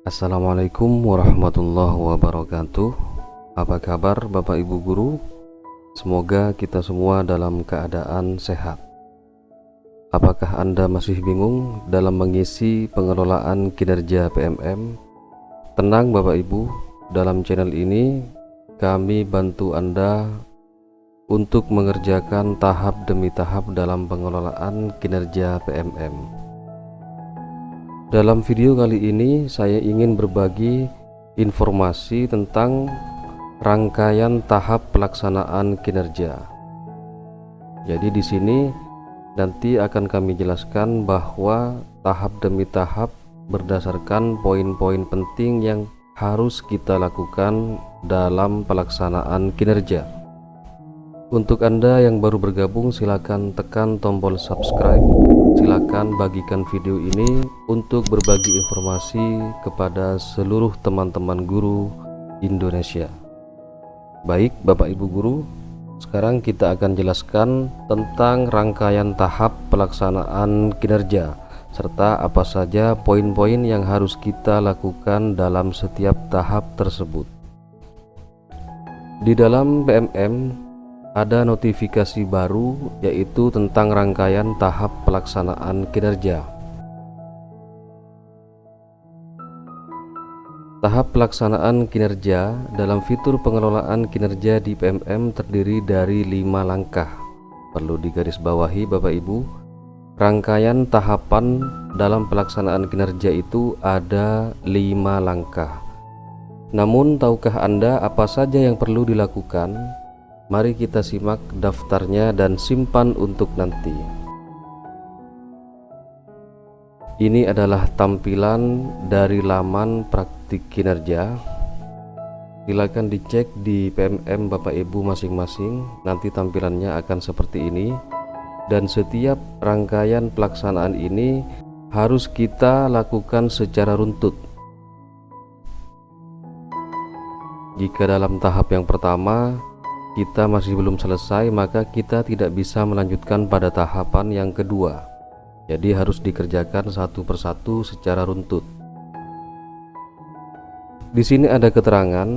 Assalamualaikum warahmatullahi wabarakatuh. Apa kabar Bapak Ibu Guru? Semoga kita semua dalam keadaan sehat. Apakah Anda masih bingung dalam mengisi pengelolaan kinerja PMM? Tenang Bapak Ibu, dalam channel ini kami bantu Anda untuk mengerjakan tahap demi tahap dalam pengelolaan kinerja PMM. Dalam video kali ini saya ingin berbagi informasi tentang rangkaian tahap pelaksanaan kinerja. Jadi di sini nanti akan kami jelaskan bahwa tahap demi tahap berdasarkan poin-poin penting yang harus kita lakukan dalam pelaksanaan kinerja. Untuk Anda yang baru bergabung, silakan tekan tombol subscribe. Silakan bagikan video ini untuk berbagi informasi kepada seluruh teman-teman guru Indonesia. Baik Bapak Ibu Guru, sekarang kita akan jelaskan tentang rangkaian tahap pelaksanaan kinerja serta apa saja poin-poin yang harus kita lakukan dalam setiap tahap tersebut. Di dalam PMM ada notifikasi baru, yaitu tentang rangkaian tahap pelaksanaan kinerja. Tahap pelaksanaan kinerja dalam fitur pengelolaan kinerja di PMM terdiri dari 5 langkah. Perlu digarisbawahi Bapak Ibu, rangkaian tahapan dalam pelaksanaan kinerja itu ada 5 langkah. Namun tahukah Anda apa saja yang perlu dilakukan? Mari kita simak daftarnya dan simpan untuk nanti. Ini adalah tampilan dari laman praktik kinerja. Silakan dicek di PMM Bapak Ibu masing-masing. Nanti tampilannya akan seperti ini. Dan setiap rangkaian pelaksanaan ini harus kita lakukan secara runtut. Jika dalam tahap yang pertama kita masih belum selesai, maka kita tidak bisa melanjutkan pada tahapan yang kedua. Jadi harus dikerjakan satu persatu secara runtut. Di sini ada keterangan,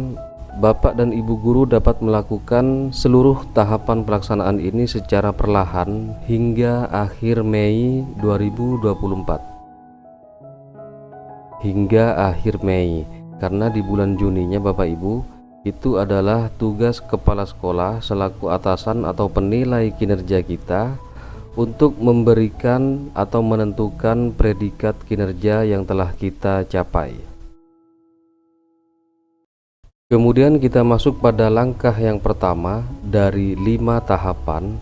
Bapak dan Ibu Guru dapat melakukan seluruh tahapan pelaksanaan ini secara perlahan hingga akhir Mei 2024. Hingga akhir Mei, karena di bulan Juninya Bapak Ibu itu adalah tugas kepala sekolah selaku atasan atau penilai kinerja kita untuk memberikan atau menentukan predikat kinerja yang telah kita capai. Kemudian kita masuk pada langkah yang pertama dari 5 tahapan.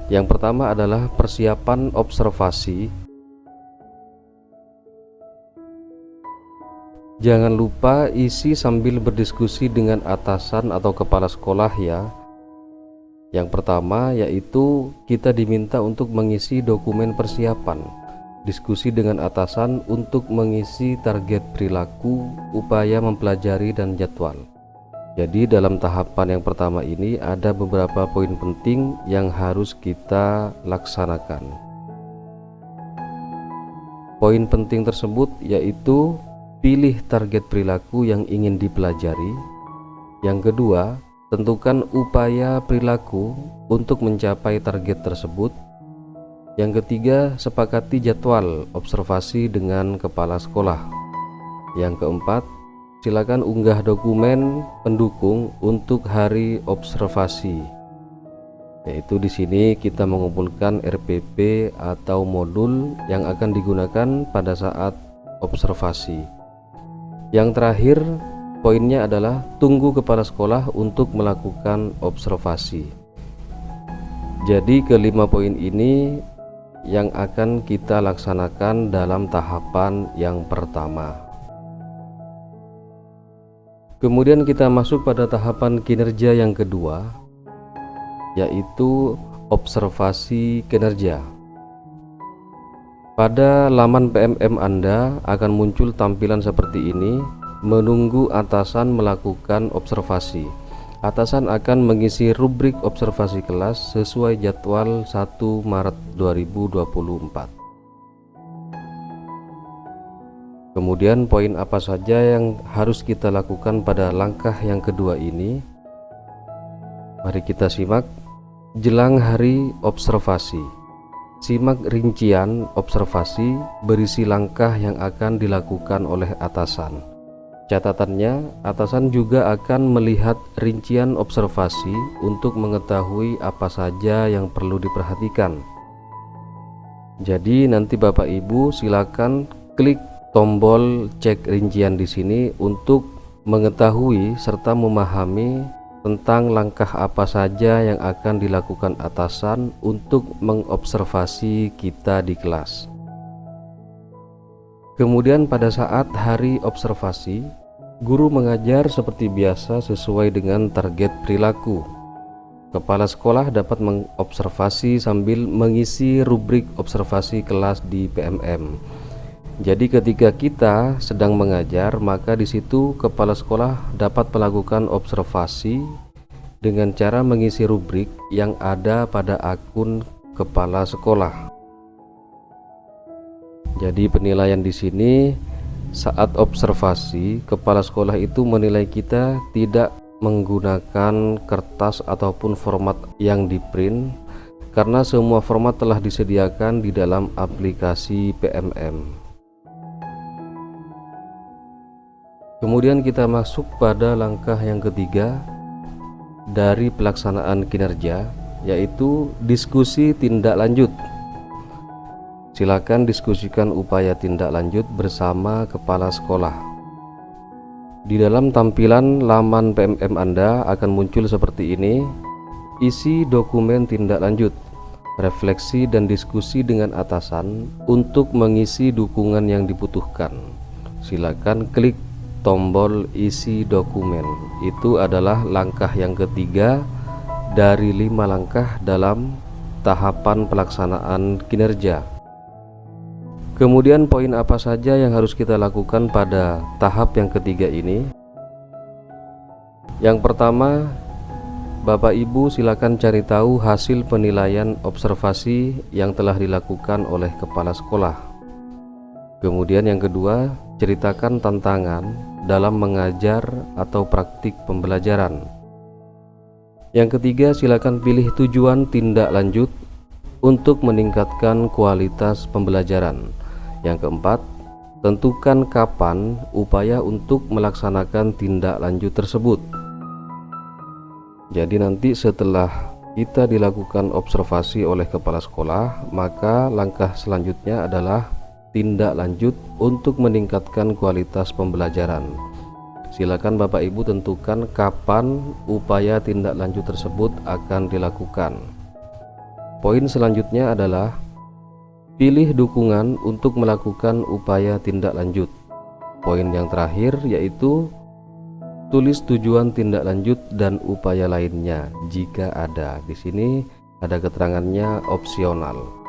Yang pertama adalah persiapan observasi. Jangan lupa isi sambil berdiskusi dengan atasan atau kepala sekolah ya. Yang pertama yaitu kita diminta untuk mengisi dokumen persiapan, diskusi dengan atasan untuk mengisi target perilaku, upaya mempelajari dan jadwal. Jadi dalam tahapan yang pertama ini ada beberapa poin penting yang harus kita laksanakan. Poin penting tersebut yaitu pilih target perilaku yang ingin dipelajari. Yang kedua, tentukan upaya perilaku untuk mencapai target tersebut. Yang ketiga, sepakati jadwal observasi dengan kepala sekolah. Yang keempat, silakan unggah dokumen pendukung untuk hari observasi. Yaitu di sini kita mengumpulkan RPP atau modul yang akan digunakan pada saat observasi. Yang terakhir, poinnya adalah tunggu kepala sekolah untuk melakukan observasi. Jadi kelima poin ini yang akan kita laksanakan dalam tahapan yang pertama. Kemudian kita masuk pada tahapan kinerja yang kedua, yaitu observasi kinerja. Pada laman PMM Anda akan muncul tampilan seperti ini, menunggu atasan melakukan observasi. Atasan akan mengisi rubrik observasi kelas sesuai jadwal 1 Maret 2024. Kemudian poin apa saja yang harus kita lakukan pada langkah yang kedua ini? Mari kita simak. Jelang hari observasi, simak rincian observasi berisi langkah yang akan dilakukan oleh atasan. Catatannya, atasan juga akan melihat rincian observasi untuk mengetahui apa saja yang perlu diperhatikan. Jadi nanti Bapak Ibu silakan klik tombol cek rincian di sini untuk mengetahui serta memahami tentang langkah apa saja yang akan dilakukan atasan untuk mengobservasi kita di kelas. Kemudian pada saat hari observasi, guru mengajar seperti biasa sesuai dengan target perilaku. Kepala sekolah dapat mengobservasi sambil mengisi rubrik observasi kelas di PMM. Jadi ketika kita sedang mengajar, maka di situ kepala sekolah dapat melakukan observasi dengan cara mengisi rubrik yang ada pada akun kepala sekolah. Jadi penilaian di sini saat observasi, kepala sekolah itu menilai kita tidak menggunakan kertas ataupun format yang di-print karena semua format telah disediakan di dalam aplikasi PMM. Kemudian kita masuk pada langkah yang ketiga dari pelaksanaan kinerja, yaitu diskusi tindak lanjut. Silakan diskusikan upaya tindak lanjut bersama kepala sekolah. Di dalam tampilan laman PMM Anda akan muncul seperti ini: isi dokumen tindak lanjut, refleksi dan diskusi dengan atasan untuk mengisi dukungan yang dibutuhkan. Silakan klik tombol isi dokumen. Itu adalah langkah yang ketiga dari 5 langkah dalam tahapan pelaksanaan kinerja. Kemudian poin apa saja yang harus kita lakukan pada tahap yang ketiga ini? Yang pertama, Bapak Ibu silakan cari tahu hasil penilaian observasi yang telah dilakukan oleh kepala sekolah. Kemudian yang kedua, ceritakan tantangan dalam mengajar atau praktik pembelajaran. Yang ketiga, silakan pilih tujuan tindak lanjut untuk meningkatkan kualitas pembelajaran. Yang keempat, tentukan kapan upaya untuk melaksanakan tindak lanjut tersebut. Jadi nanti setelah kita dilakukan observasi oleh kepala sekolah, maka langkah selanjutnya adalah tindak lanjut untuk meningkatkan kualitas pembelajaran. Silakan Bapak Ibu tentukan kapan upaya tindak lanjut tersebut akan dilakukan. Poin selanjutnya adalah pilih dukungan untuk melakukan upaya tindak lanjut. Poin yang terakhir yaitu tulis tujuan tindak lanjut dan upaya lainnya jika ada. Di sini ada keterangannya opsional.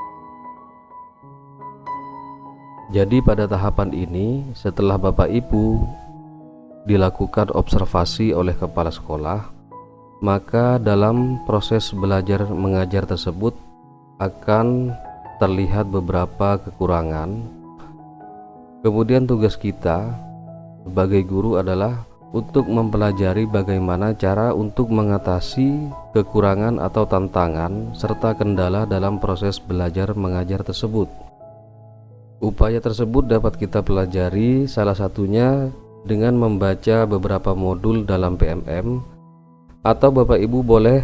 Jadi pada tahapan ini, setelah Bapak Ibu dilakukan observasi oleh kepala sekolah, maka dalam proses belajar mengajar tersebut akan terlihat beberapa kekurangan. Kemudian tugas kita sebagai guru adalah untuk mempelajari bagaimana cara untuk mengatasi kekurangan atau tantangan serta kendala dalam proses belajar mengajar tersebut. Upaya tersebut dapat kita pelajari salah satunya dengan membaca beberapa modul dalam PMM, atau Bapak Ibu boleh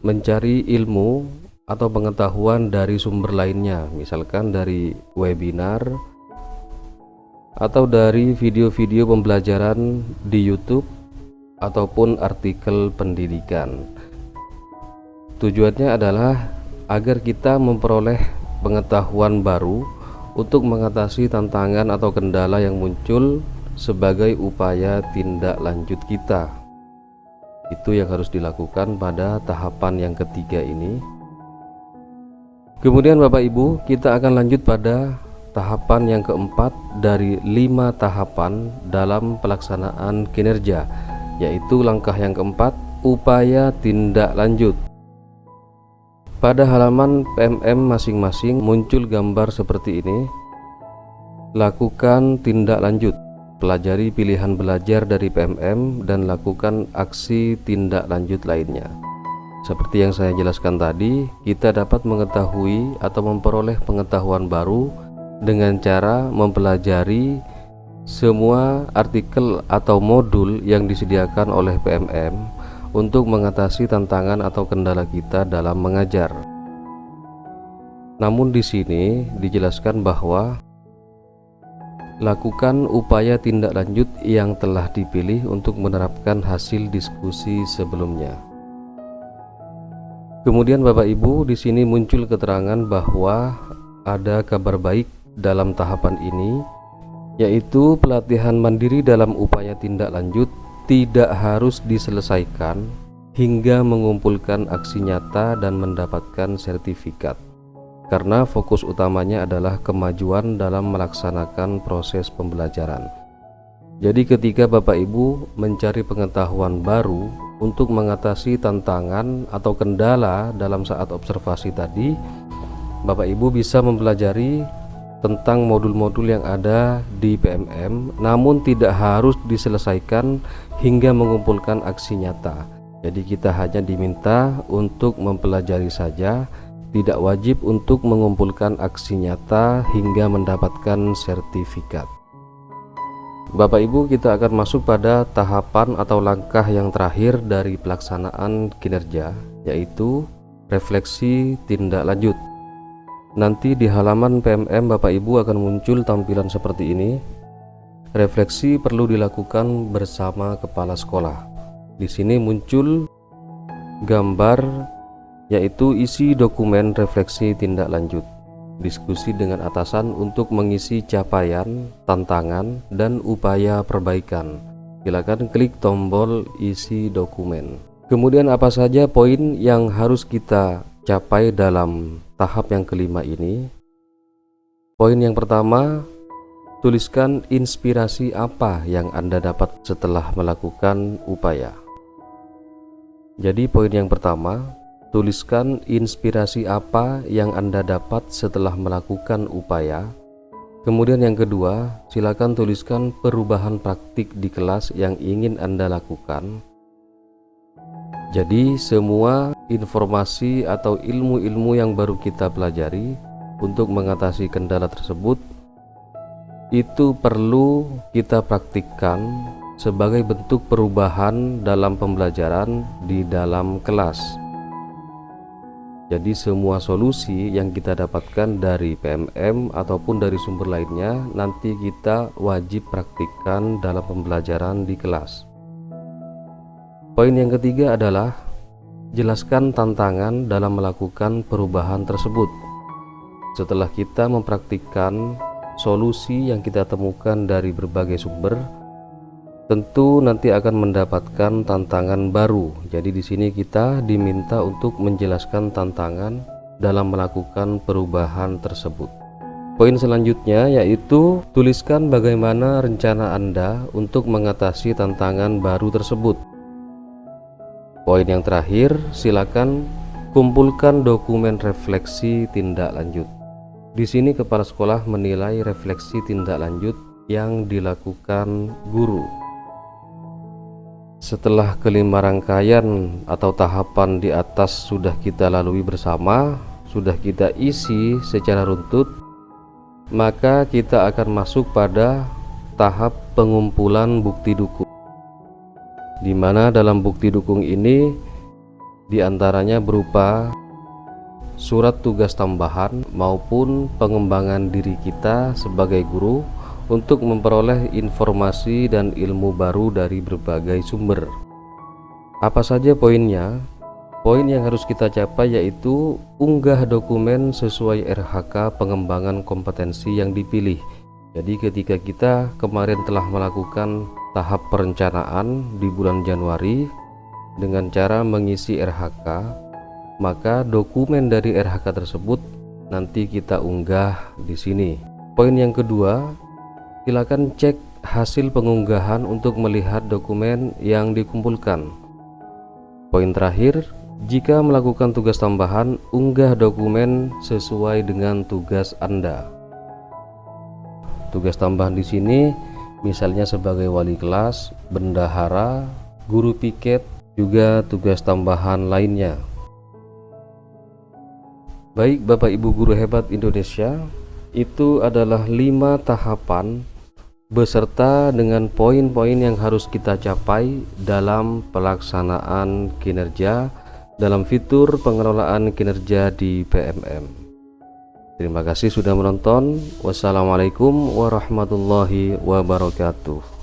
mencari ilmu atau pengetahuan dari sumber lainnya, misalkan dari webinar atau dari video-video pembelajaran di YouTube ataupun artikel pendidikan. Tujuannya adalah agar kita memperoleh pengetahuan baru untuk mengatasi tantangan atau kendala yang muncul sebagai upaya tindak lanjut kita. Itu yang harus dilakukan pada tahapan yang ketiga ini. Kemudian Bapak Ibu, kita akan lanjut pada tahapan yang keempat dari 5 tahapan dalam pelaksanaan kinerja, yaitu langkah yang keempat, upaya tindak lanjut. Pada halaman PMM masing-masing muncul gambar seperti ini. Lakukan tindak lanjut. Pelajari pilihan belajar dari PMM dan lakukan aksi tindak lanjut lainnya. Seperti yang saya jelaskan tadi, kita dapat mengetahui atau memperoleh pengetahuan baru dengan cara mempelajari semua artikel atau modul yang disediakan oleh PMM untuk mengatasi tantangan atau kendala kita dalam mengajar. Namun di sini dijelaskan bahwa lakukan upaya tindak lanjut yang telah dipilih untuk menerapkan hasil diskusi sebelumnya. Kemudian Bapak Ibu, di sini muncul keterangan bahwa ada kabar baik dalam tahapan ini, yaitu pelatihan mandiri dalam upaya tindak lanjut tidak harus diselesaikan hingga mengumpulkan aksi nyata dan mendapatkan sertifikat, karena fokus utamanya adalah kemajuan dalam melaksanakan proses pembelajaran. Jadi ketika Bapak Ibu mencari pengetahuan baru untuk mengatasi tantangan atau kendala dalam saat observasi tadi, Bapak Ibu bisa mempelajari tentang modul-modul yang ada di PMM, namun tidak harus diselesaikan hingga mengumpulkan aksi nyata. Jadi kita hanya diminta untuk mempelajari saja, tidak wajib untuk mengumpulkan aksi nyata hingga mendapatkan sertifikat. Bapak Ibu, kita akan masuk pada tahapan atau langkah yang terakhir dari pelaksanaan kinerja, yaitu refleksi tindak lanjut. Nanti di halaman PMM Bapak Ibu akan muncul tampilan seperti ini. Refleksi perlu dilakukan bersama kepala sekolah. Di sini muncul gambar, yaitu isi dokumen refleksi tindak lanjut. Diskusi dengan atasan untuk mengisi capaian, tantangan, dan upaya perbaikan. Silakan klik tombol isi dokumen. Kemudian apa saja poin yang harus kita capai dalam tahap yang kelima ini? Poin yang pertama, tuliskan inspirasi apa yang Anda dapat setelah melakukan upaya. Jadi poin yang pertama, tuliskan inspirasi apa yang Anda dapat setelah melakukan upaya. Kemudian yang kedua, silakan tuliskan perubahan praktik di kelas yang ingin Anda lakukan. Jadi semua informasi atau ilmu-ilmu yang baru kita pelajari untuk mengatasi kendala tersebut itu perlu kita praktikkan sebagai bentuk perubahan dalam pembelajaran di dalam kelas. Jadi semua solusi yang kita dapatkan dari PMM ataupun dari sumber lainnya nanti kita wajib praktikkan dalam pembelajaran di kelas. Poin yang ketiga adalah jelaskan tantangan dalam melakukan perubahan tersebut. Setelah kita mempraktikkan solusi yang kita temukan dari berbagai sumber, tentu nanti akan mendapatkan tantangan baru. Jadi di sini kita diminta untuk menjelaskan tantangan dalam melakukan perubahan tersebut. Poin selanjutnya yaitu tuliskan bagaimana rencana Anda untuk mengatasi tantangan baru tersebut. Poin yang terakhir, silakan kumpulkan dokumen refleksi tindak lanjut. Di sini kepala sekolah menilai refleksi tindak lanjut yang dilakukan guru. Setelah kelima rangkaian atau tahapan di atas sudah kita lalui bersama, sudah kita isi secara runtut, maka kita akan masuk pada tahap pengumpulan bukti dukung, di mana dalam bukti dukung ini diantaranya berupa surat tugas tambahan maupun pengembangan diri kita sebagai guru untuk memperoleh informasi dan ilmu baru dari berbagai sumber. Apa saja poinnya? Poin yang harus kita capai yaitu unggah dokumen sesuai RHK pengembangan kompetensi yang dipilih. Jadi ketika kita kemarin telah melakukan tahap perencanaan di bulan Januari dengan cara mengisi RHK, maka dokumen dari RHK tersebut nanti kita unggah di sini. Poin yang kedua, silakan cek hasil pengunggahan untuk melihat dokumen yang dikumpulkan. Poin terakhir, jika melakukan tugas tambahan, unggah dokumen sesuai dengan tugas Anda. tugas tambahan di sini misalnya sebagai wali kelas, bendahara, guru piket, juga tugas tambahan lainnya. Baik Bapak Ibu guru hebat Indonesia, itu adalah 5 tahapan beserta dengan poin-poin yang harus kita capai dalam pelaksanaan kinerja dalam fitur pengelolaan kinerja di PMM. Terima kasih sudah menonton. Wassalamualaikum warahmatullahi wabarakatuh.